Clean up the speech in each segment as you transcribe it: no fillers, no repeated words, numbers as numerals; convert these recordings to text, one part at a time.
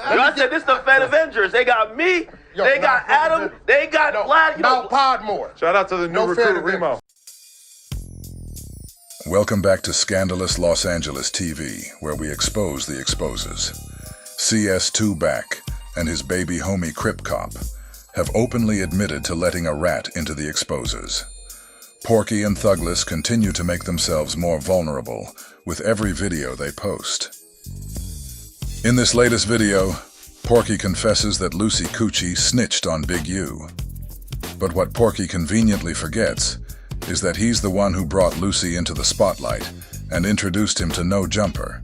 I said this the Fed Avengers. They got me. They got Adam. They got Vlad. Mount Podmore. Shout out to the new recruit, Remo. Welcome back to Scandalous Los Angeles TV, where we expose the exposers. CS2 Back and his baby homie Crip Cop have openly admitted to letting a rat into the exposers. Porky and Thugless continue to make themselves more vulnerable with every video they post. In this latest video, Porky confesses that Lucy Coochie snitched on Big U. But what Porky conveniently forgets is that he's the one who brought Lucy into the spotlight and introduced him to No Jumper,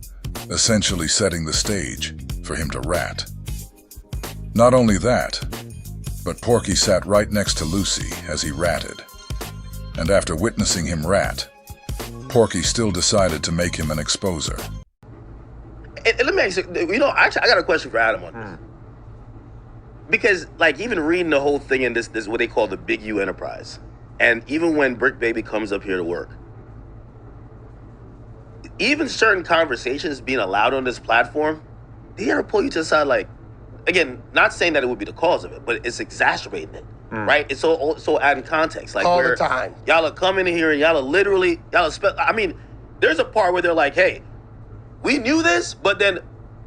essentially setting the stage for him to rat. Not only that, but Porky sat right next to Lucy as he ratted. And after witnessing him rat, Porky still decided to make him an exposer. Let me ask you, actually, I got a question for Adam on this. Because, like, even reading the whole thing in this what they call the Big U Enterprise, and even when Brick Baby comes up here to work, even certain conversations being allowed on this platform, they ever pull you to the side, like, again, not saying that it would be the cause of it, but it's exacerbating it, right? It's so adding context. Like, all the time. Y'all are coming in here and I mean, there's a part where they're like, hey, we knew this, but then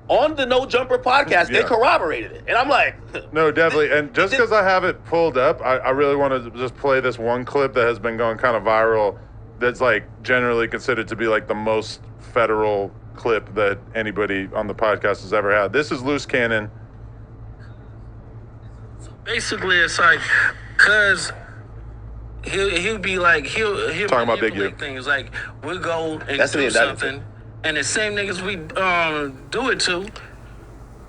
on the No Jumper podcast, they corroborated it. And I'm like... No, definitely. And just because I have it pulled up, I really want to just play this one clip that has been going kind of viral that's, like, generally considered to be, like, the most federal clip that anybody on the podcast has ever had. This is Loose Cannon. Basically, it's like, cause he'll be like, he'll talking about Big U. Things like, we'll go and do something, and the same niggas we do it to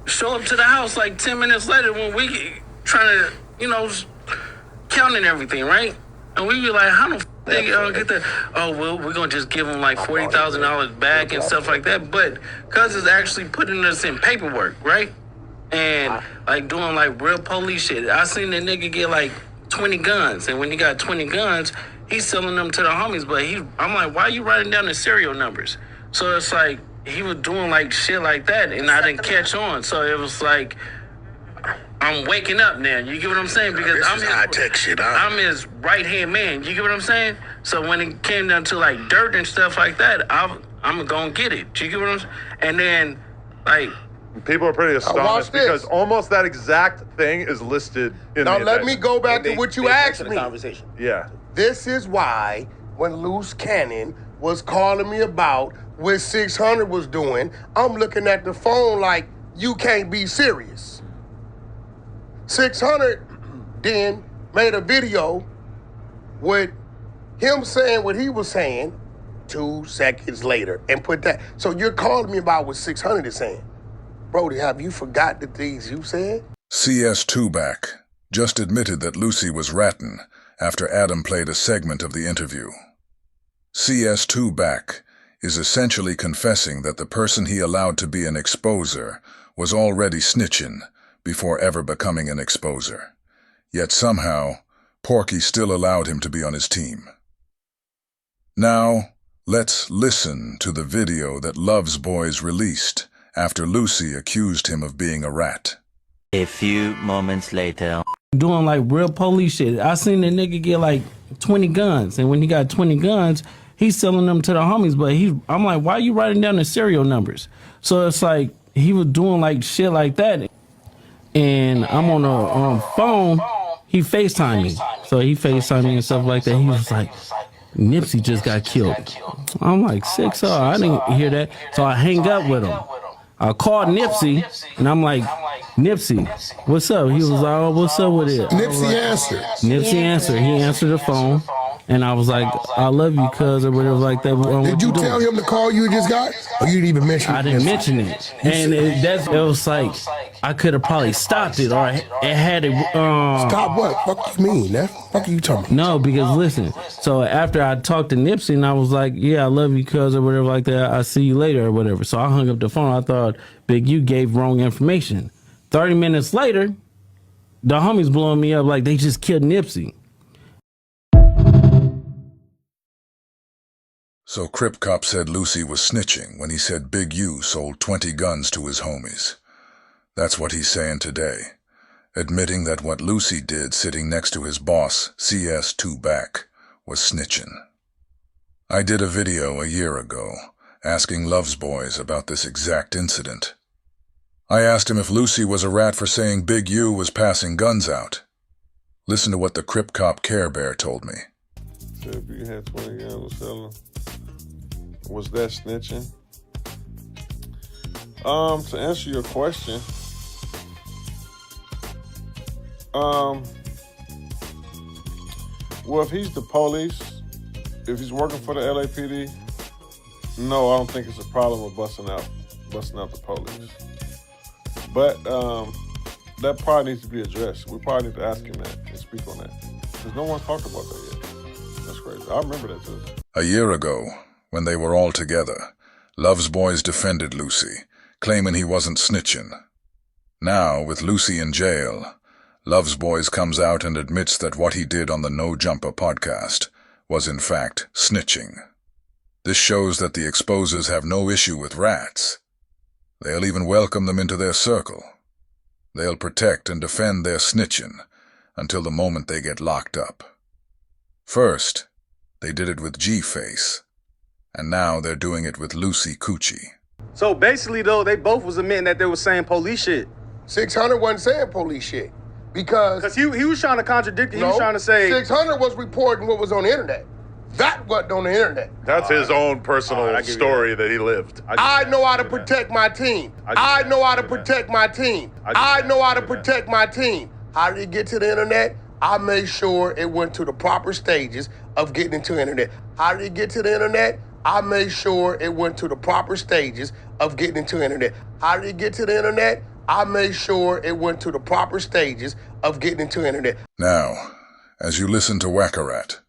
show up to the house like 10 minutes later when we trying to, counting everything, right? And we be like, how the they get that? Oh, well, we're gonna just give them like $40,000 back and stuff like that. But cause it's actually putting us in paperwork, right? And like doing like real police shit. I seen the nigga get like 20 guns, and when he got 20 guns, he's selling them to the homies. But I'm like, why are you writing down the serial numbers? So it's like he was doing like shit like that, and I didn't catch on. So it was like I'm waking up now. You get what I'm saying? Because I'm his high-tech shit. I'm his right hand man. You get what I'm saying? So when it came down to like dirt and stuff like that, I'm gonna get it. You get what I'm saying? And then like. People are pretty astonished because almost that exact thing is listed in now the let me go back to what you asked me. Yeah. This is why when Loose Cannon was calling me about what 600 was doing, I'm looking at the phone like, you can't be serious. 600 then made a video with him saying what he was saying 2 seconds later and put that. So you're calling me about what 600 is saying. Brody, have you forgot the things you said? CS2 Back just admitted that Lucy was ratting after Adam played a segment of the interview. CS2 Back is essentially confessing that the person he allowed to be an exposer was already snitching before ever becoming an exposer. Yet somehow, Porky still allowed him to be on his team. Now, let's listen to the video that Love's Boys released after Lucy accused him of being a rat. A few moments later. Doing like real police shit. I seen the nigga get like 20 guns, and when he got 20 guns, he's selling them to the homies. But I'm like, why are you writing down the serial numbers? So it's like he was doing like shit like that, and I'm on a phone. He FaceTimed me, so he FaceTimed me and stuff like that. He was like, Nipsey just got killed. I'm like, 6-0. I didn't hear that, so I hang up with him. I called Nipsey, and I'm like, Nipsey, what's up? He was like, oh, what's up with it? Nipsey answered. Nipsey answered. He answered the phone, and I was like, I love you, cuz, or whatever like that. Did you tell him the call you just got? Or you didn't even mention it? I didn't mention it. And it was like, I could have probably stopped it, or it had it. Stop what? Fuck you mean? That fuck are you talking about? No, because listen, so after I talked to Nipsey, and I was like, yeah, I love you, cuz, or whatever like that. I'll see you later, or whatever. So I hung up the phone. I thought Big U gave wrong information. 30 minutes later, the homies blowing me up like they just killed Nipsey. So Crip Cop said Lucy was snitching when he said Big U sold 20 guns to his homies. That's what he's saying today, admitting that what Lucy did sitting next to his boss, CS2 Back, was snitching. I did a video a year ago, asking Love's Boys about this exact incident. I asked him if Lucy was a rat for saying Big U was passing guns out. Listen to what the Crip Cop Care Bear told me. So if you had 20 guns to sell them, was that snitching? To answer your question, well, if he's the police, if he's working for the LAPD, no, I don't think it's a problem with busting out the police. But that probably needs to be addressed. We probably need to ask him that and speak on that. Because no one's talked about that yet. That's crazy. I remember that too. A year ago, when they were all together, Love's Boys defended Lucy, claiming he wasn't snitching. Now, with Lucy in jail, Love's Boys comes out and admits that what he did on the No Jumper podcast was in fact snitching. This shows that the exposers have no issue with rats. They'll even welcome them into their circle. They'll protect and defend their snitching until the moment they get locked up. First, they did it with G-Face, and now they're doing it with Lucy Coochie. So basically, though, they both was admitting that they were saying police shit. 600 wasn't saying police shit because he was trying to contradict it. He was trying to say 600 was reporting what was on the internet. That wasn't on the internet. That's his own personal story that he lived. I know how to protect my team. I know how to protect my team. I know how to protect my team. How did it get to the internet? I made sure it went to the proper stages of getting into the internet. How did it get to the internet? I made sure it went to the proper stages of getting into the internet. How did it get to the internet? I made sure it went to the proper stages of getting into the internet. Now, as you listen to Wack100,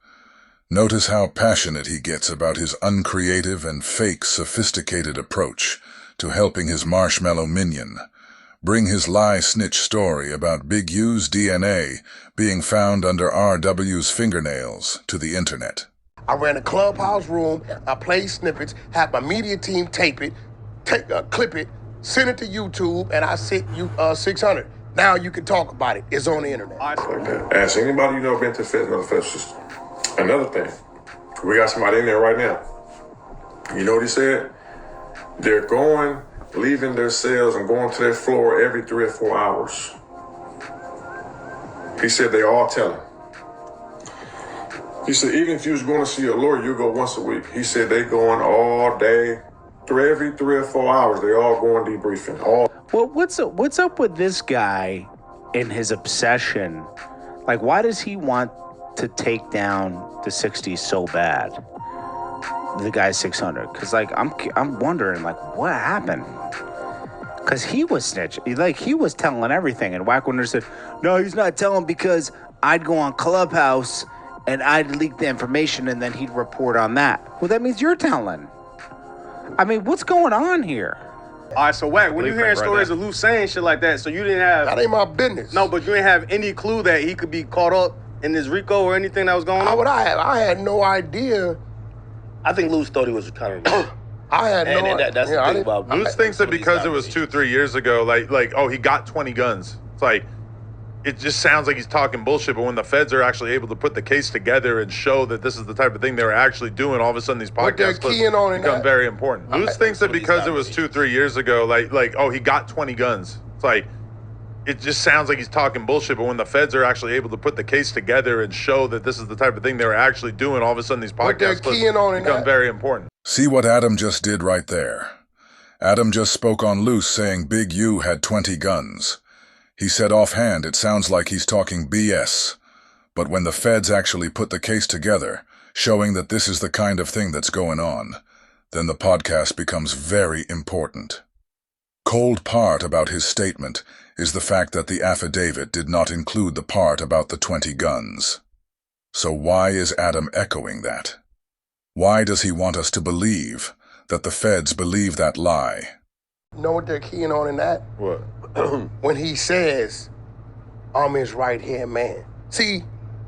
notice how passionate he gets about his uncreative and fake sophisticated approach to helping his marshmallow minion bring his lie snitch story about Big U's DNA being found under RW's fingernails to the internet. I ran a clubhouse room, I played snippets, had my media team tape it, clip it, send it to YouTube, and I sent you 600. Now you can talk about it. It's on the internet. Like that. Ask anybody you know been to the federal system. Another thing, we got somebody in there right now. You know what he said? They're leaving their cells and going to their floor every 3 or 4 hours. He said they all tell him. He said even if you was going to see a lawyer, you go once a week. He said they going all day, every 3 or 4 hours. They all going debriefing. Well, what's up with this guy and his obsession? Like, why does he want to take down the 60s so bad? The guy 600, because like I'm wondering like what happened, because he was snitching, like he was telling everything, and Wack100 said no, he's not telling because I'd go on Clubhouse and I'd leak the information and then he'd report on that. Well, that means you're telling. I mean, what's going on here? All right, so Wack, when you hearing stories of Luce saying shit like that, so you didn't have that ain't my business. No, but you didn't have any clue that he could be caught up in this RICO or anything that was going on? How would I have? I had no idea. I think Luce thought he was kind of. I had no idea. That's the thing about Luce thinks that because it was 2-3 years ago, like oh, he got 20 guns. It's like, it just sounds like he's talking bullshit, but when the feds are actually able to put the case together and show that this is the type of thing they were actually doing, all of a sudden these podcasts become very important. Luce thinks that because it was 2-3 years ago, like oh, he got 20 guns. It's like, it just sounds like he's talking bullshit, but when the feds are actually able to put the case together and show that this is the type of thing they were actually doing, all of a sudden these podcasts become very important. See what Adam just did right there? Adam just spoke on Luce saying Big U had 20 guns. He said offhand it sounds like he's talking BS. But when the feds actually put the case together, showing that this is the kind of thing that's going on, then the podcast becomes very important. Cold part about his statement is the fact that the affidavit did not include the part about the 20 guns. So why is Adam echoing that? Why does he want us to believe that the feds believe that lie? You know what they're keying on in that? What? When he says, I'm his right-hand man. See,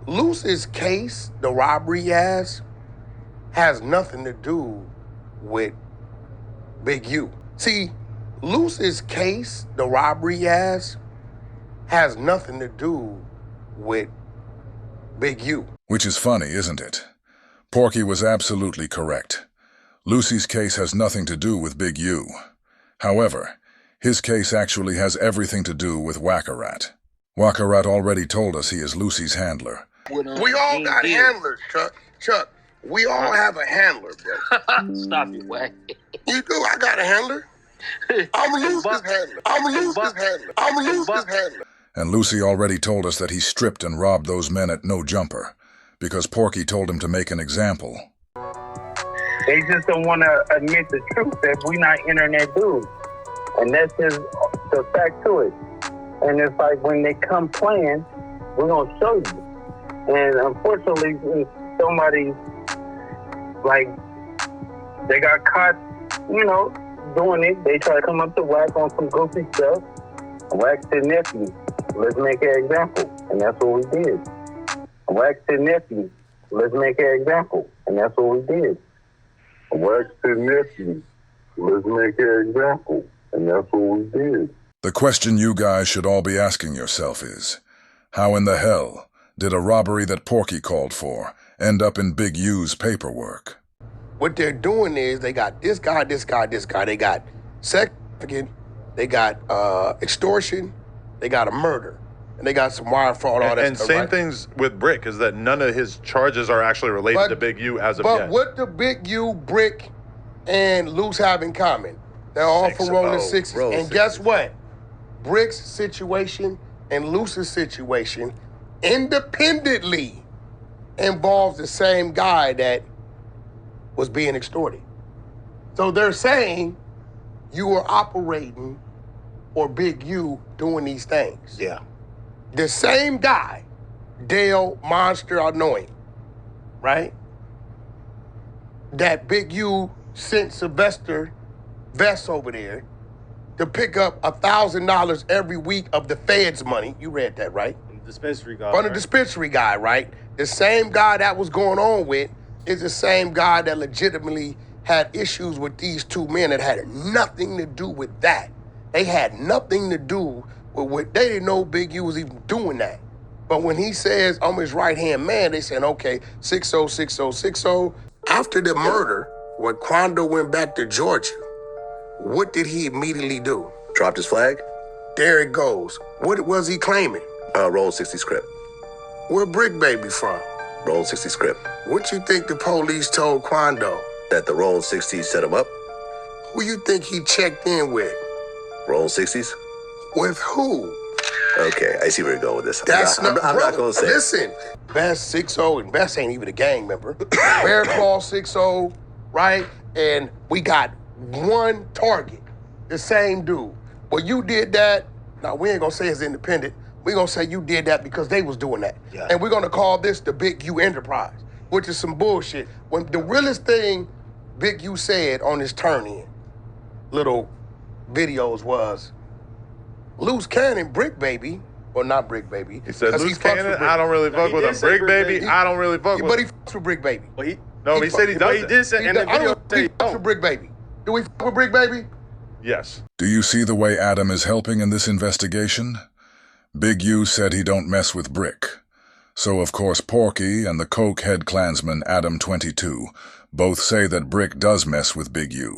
Luce's case, the robbery he has nothing to do with Big U. See, Luce's case, the robbery has nothing to do with Big U. Which is funny, isn't it? Porky was absolutely correct. Lucy's case has nothing to do with Big U. However, his case actually has everything to do with Wack100. Wack100 already told us he is Lucy's handler. We all got handlers, Chuck. Chuck, we all have a handler, bro. Stop it, Wack. You do? I got a handler. I'm Luce's handler. I'm Luce's handler. I'm Luce's handler. And Lucy already told us that he stripped and robbed those men at No Jumper, because Porky told him to make an example. They just don't want to admit the truth that we not internet dudes. And that's just the fact to it. And it's like when they come playing, we're going to show you. And unfortunately, somebody, like, they got caught, you know, doing it. They try to come up to Wack on some goofy stuff. Wack said, nephew, let's make an example. And that's what we did. Wack said, nephew, let's make an example. And that's what we did. Wack said, nephew, let's make an example. And that's what we did. The question you guys should all be asking yourself is, how in the hell did a robbery that Porky called for end up in Big U's paperwork? What they're doing is they got this guy, this guy, this guy. They got sex trafficking, they got extortion, they got a murder, and they got some wire fraud, all that and stuff. same right? things with Brick, is that none of his charges are actually related to Big U as of yet. But what do Big U, Brick, and Luce have in common? They're all from Rolling Sixes. And guess what? Brick's situation and Luce's situation independently involves the same guy that was being extorted. So they're saying you were operating or Big U doing these things. Yeah. The same guy, Dale Monster Annoying, right? That Big U sent Sylvester Vest over there to pick up $1,000 every week of the Fed's money. You read that, right? From the dispensary guy. From the dispensary guy, right? The same guy that was going on with is the same guy that legitimately had issues with these two men that had nothing to do with that. They had nothing to do with what, they didn't know Big U was even doing that. But when he says, I'm his right-hand man, they said, okay, 60, 60, 60. After the murder, when Quando went back to Georgia, what did he immediately do? Dropped his flag? There it goes. What was he claiming? Roll 60 script. Where Brick Baby from? Roll 60 script. What you think the police told Quando? That the Roll 60s set him up? Who you think he checked in with? Roll 60s? With who? Okay, I see where you're going with this. I'm not going to say. Listen, Best 6-0, and Best ain't even a gang member. Bear Claw 6-0, right? And we got one target, the same dude. Well, you did that. Now, we ain't going to say it's independent. We're going to say you did that because they was doing that. Yeah. And we're going to call this the Big U Enterprise, which is some bullshit. When the realest thing Big U said on his turn-in little videos was, Luce Cannon, Brick Baby, or not Brick Baby. He said, Luce Cannon, I don't really fuck with him. Brick Baby, I don't really fuck with him. But he fucks with Brick Baby. But he said he doesn't. He did say in the video. He fucks with Brick Baby. Do we fuck with Brick Baby? Yes. Do you see the way Adam is helping in this investigation? Big U said he don't mess with Brick. So of course Porky and the Coke head Klansman Adam 22 both say that Brick does mess with Big U,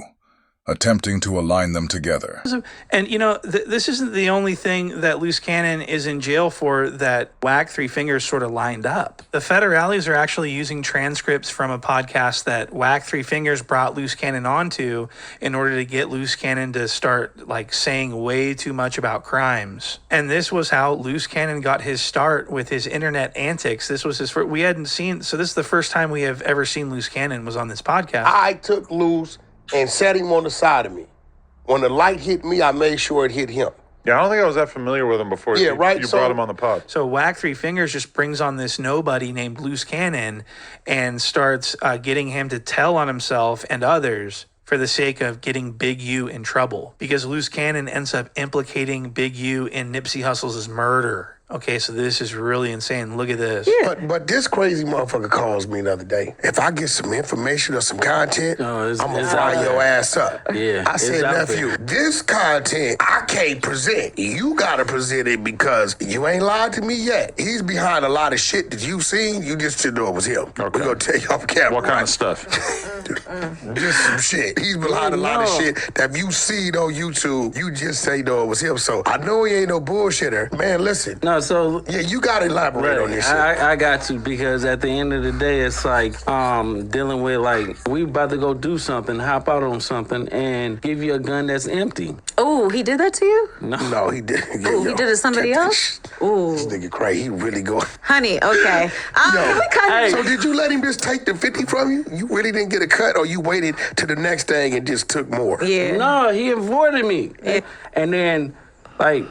attempting to align them together. And, you know, this isn't the only thing that Luce Cannon is in jail for that Wack Three Fingers sort of lined up. The federales are actually using transcripts from a podcast that Wack Three Fingers brought Luce Cannon onto in order to get Luce Cannon to start, like, saying way too much about crimes. And this was how Luce Cannon got his start with his internet antics. This was his first, we hadn't seen, so this is the first time we have ever seen Luce Cannon was on this podcast. I took Luce and set him on the side of me. When the light hit me, I made sure it hit him. Yeah, I don't think I was that familiar with him before you brought him on the pod. So Wack Three Fingers just brings on this nobody named Luce Cannon and starts getting him to tell on himself and others for the sake of getting Big U in trouble. Because Luce Cannon ends up implicating Big U in Nipsey Hussle's murder. Okay, so this is really insane. Look at this. Yeah. But this crazy motherfucker calls me the other day. If I get some information or some content, I'm gonna fry your ass up. Yeah. I said, nephew, this content I can't present. You gotta present it because you ain't lied to me yet. He's behind a lot of shit that you've seen. You just didn't know it was him. Okay. We're gonna tell you off camera. What kind of stuff? Just some shit. He's behind a lot of shit that you see on YouTube. You just say no, it was him. So I know he ain't no bullshitter. Man, listen. No, so Yeah, you gotta elaborate on this shit. I got to, because at the end of the day, it's like dealing with, like, we about to go do something, hop out on something, and give you a gun that's empty. Oh, he did that to you? No, he did. Oh, he did it to somebody else? Ooh. This nigga crazy. He really going. Honey, okay. So did you let him just take the 50 from you? You really didn't get a cut, or you waited to the next thing and just took more? Yeah. No, he avoided me. Yeah. And then, like,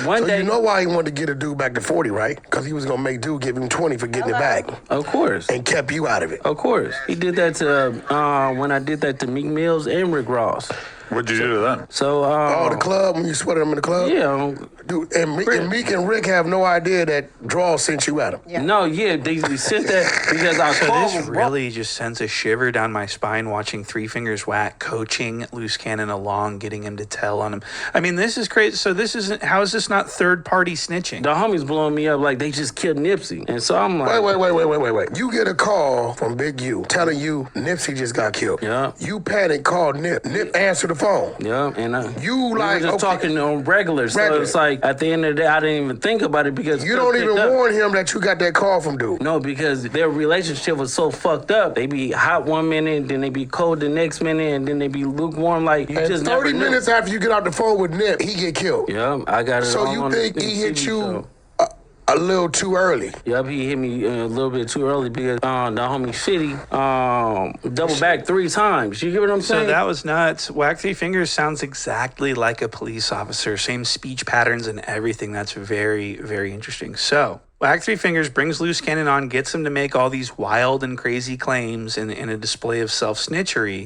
one day. You know why he wanted to get a dude back to 40, right? Because he was going to make dude give him 20 for getting it back. Of course. And kept you out of it. Of course. He did that to, when I did that to Meek Mills and Rick Ross. What'd you do to them? So, the club, when you sweated them in the club? Yeah. Dude, and Meek and Rick have no idea that Draw sent you at him. Yeah. No, yeah, they sent that because I So called this him. really just sends a shiver down my spine watching Three Fingers Wack coaching Luce Cannon along, getting him to tell on him. I mean, this is crazy. So this isn't, how is this not third party snitching? The homies blowing me up like they just killed Nipsey. And so I'm like, Wait. You get a call from Big U telling you Nipsey just got killed. Yeah. You panic, call Nip. Nip answered the phone. Yeah, and you we like were just talking on regular. So it's like at the end of the day, I didn't even think about it because you don't even warn him that you got that call from dude. No, because their relationship was so fucked up. They be hot one minute, then they be cold the next minute, and then they be lukewarm. Like you and just 30 never minutes after you get out the phone with Nip, he get killed. Yeah, I got it. So all you on think the he hit TV you show. A little too early? Yep, he hit me a little bit too early because the homie Shitty double back 3 times. You hear what I'm saying? So that was nuts. Wack Three Fingers sounds exactly like a police officer. Same speech patterns and everything. That's very, very interesting. So Wack Three Fingers brings Luce Cannon on, gets him to make all these wild and crazy claims in a display of self-snitchery.